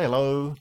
Say hello.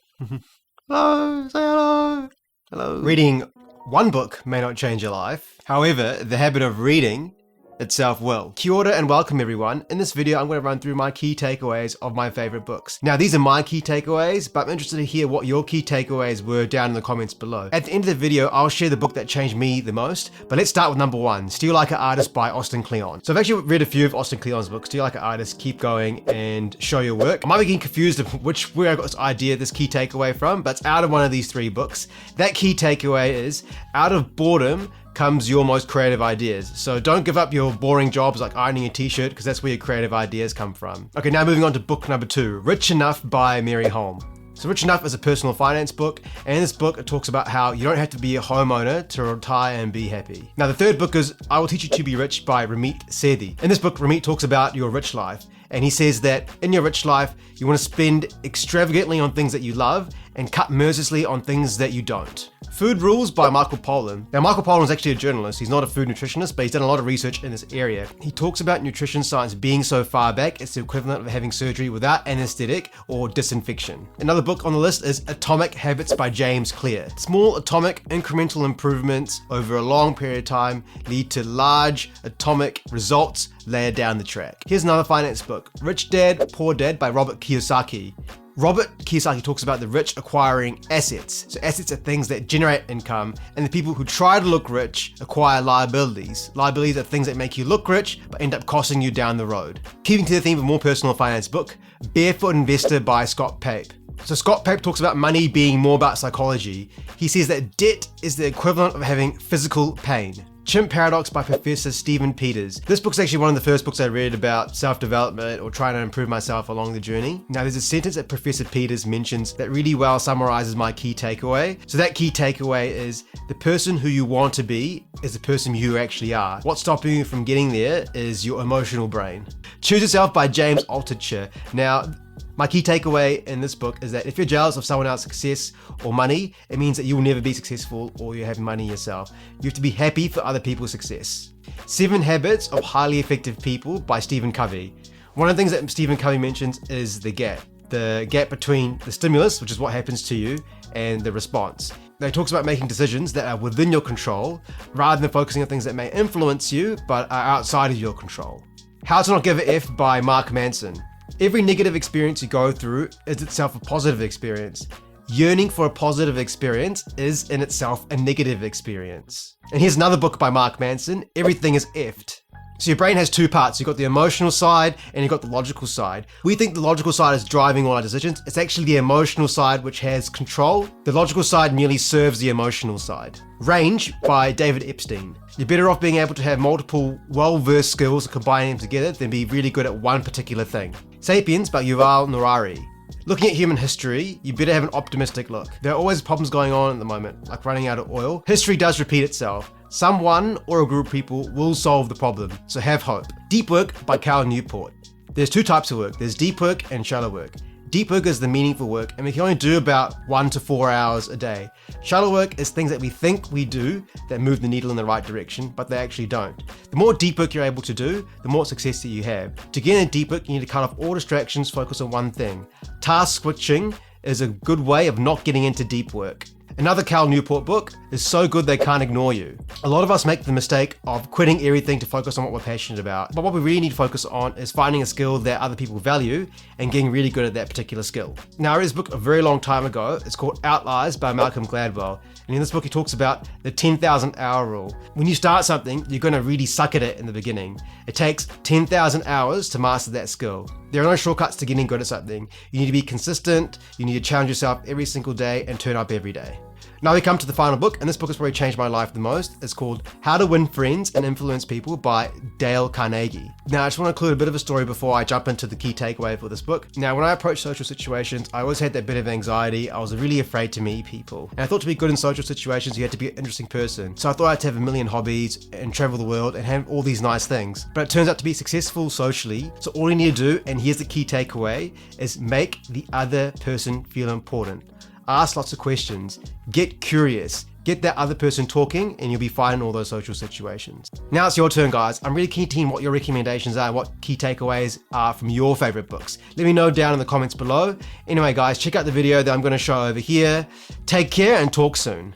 Hello, say hello. Hello. Reading one book may not change your life. However, the habit of reading itself will. Kia ora and welcome everyone. In this video, I'm going to run through my key takeaways of my favorite books. Now, these are my key takeaways, but I'm interested to hear what your key takeaways were down in the comments below. At the end of the video, I'll share the book that changed me the most, but let's start with number one, Steal Like an Artist by Austin Kleon. So I've actually read a few of Austin Kleon's books, Steal Like an Artist, Keep Going, and Show Your Work. I might be getting confused of where I got this idea, this key takeaway from, but it's out of one of these three books. That key takeaway is, out of boredom comes your most creative ideas. So don't give up your boring jobs like ironing a t-shirt, because that's where your creative ideas come from. Okay, now moving on to book number two, Rich Enough by Holm. So Rich Enough is a personal finance book, and in this book it talks about how you don't have to be a homeowner to retire and be happy. Now the third book is I Will Teach You to Be Rich by Ramit, Sethi. In this book, Ramit talks about your rich life, and he says that in your rich life, you want to spend extravagantly on things that you love and cut mercilessly on things that you don't. Food Rules by Pollan. Now, Pollan is actually a journalist. He's not a food nutritionist, but he's done a lot of research in this area. He talks about nutrition science being so far back, it's the equivalent of having surgery without anesthetic or disinfection. Another book on the list is Atomic Habits by James Clear. Small atomic incremental improvements over a long period of time lead to large atomic results later down the track. Here's another finance book, Rich Dad, Poor Dad by Robert Kiyosaki. Robert Kiyosaki talks about the rich acquiring assets. So assets are things that generate income, and the people who try to look rich acquire liabilities. Liabilities are things that make you look rich, but end up costing you down the road. Keeping to the theme of a more personal finance book, Barefoot Investor by Scott Pape. So Scott Pape talks about money being more about psychology. He says that debt is the equivalent of having physical pain. Chimp Paradox by Professor Stephen Peters. This book's actually one of the first books I read about self-development or trying to improve myself along the journey. Now there's a sentence that Professor Peters mentions that really well summarizes my key takeaway. So that key takeaway is the person who you want to be is the person you actually are. What's stopping you from getting there is your emotional brain. Choose Yourself by James Altucher. Now, my key takeaway in this book is that if you're jealous of someone else's success or money, it means that you will never be successful or you have money yourself. You have to be happy for other people's success. 7 Habits of Highly Effective People by Stephen Covey. One of the things that Stephen Covey mentions is the gap between the stimulus, which is what happens to you, and the response. Now, he talks about making decisions that are within your control rather than focusing on things that may influence you but are outside of your control. How to Not Give a F by Manson. Every negative experience you go through is itself a positive experience. Yearning for a positive experience is in itself a negative experience. And here's another book by Manson, Everything is Effed. So your brain has two parts. You've got the emotional side and you've got the logical side. We think the logical side is driving all our decisions. It's actually the emotional side which has control. The logical side merely serves the emotional side. Range by David Epstein. You're better off being able to have multiple well-versed skills and combining them together than be really good at one particular thing. Sapiens by Yuval Harari. Looking at human history, you better have an optimistic look. There are always problems going on at the moment, like running out of oil. History does repeat itself. Someone or a group of people will solve the problem, so have hope. Deep Work by Newport. There's two types of work. There's deep work and shallow work. Deep work is the meaningful work, and we can only do about 1 to 4 hours a day. Shallow work is things that we think we do that move the needle in the right direction, but they actually don't. The more deep work you're able to do, the more success that you have. To get in deep work, you need to cut off all distractions, focus on one thing. Task switching is a good way of not getting into deep work. Another Newport book is So Good They Can't Ignore You. A lot of us make the mistake of quitting everything to focus on what we're passionate about. But what we really need to focus on is finding a skill that other people value and getting really good at that particular skill. Now, I read this book a very long time ago. It's called Outliers by Malcolm Gladwell. And in this book, he talks about the 10,000 hour rule. When you start something, you're going to really suck at it in the beginning. It takes 10,000 hours to master that skill. There are no shortcuts to getting good at something. You need to be consistent, you need to challenge yourself every single day and turn up every day. Now we come to the final book, and this book has probably changed my life the most. It's called How to Win Friends and Influence People by Dale Carnegie. Now I just want to include a bit of a story before I jump into the key takeaway for this book. Now when I approach social situations, I always had that bit of anxiety. I was really afraid to meet people. And I thought to be good in social situations, you had to be an interesting person. So I thought I had to have a million hobbies and travel the world and have all these nice things. But it turns out to be successful socially. So all you need to do, and here's the key takeaway, is make the other person feel important. Ask lots of questions, get curious, Get that other person talking and you'll be fine in all those social situations. Now it's your turn, guys. I'm really keen to hear what your recommendations are, what key takeaways are from your favorite books. Let me know down in the comments below. Anyway, guys, check out the video that I'm going to show over here. Take care and talk soon.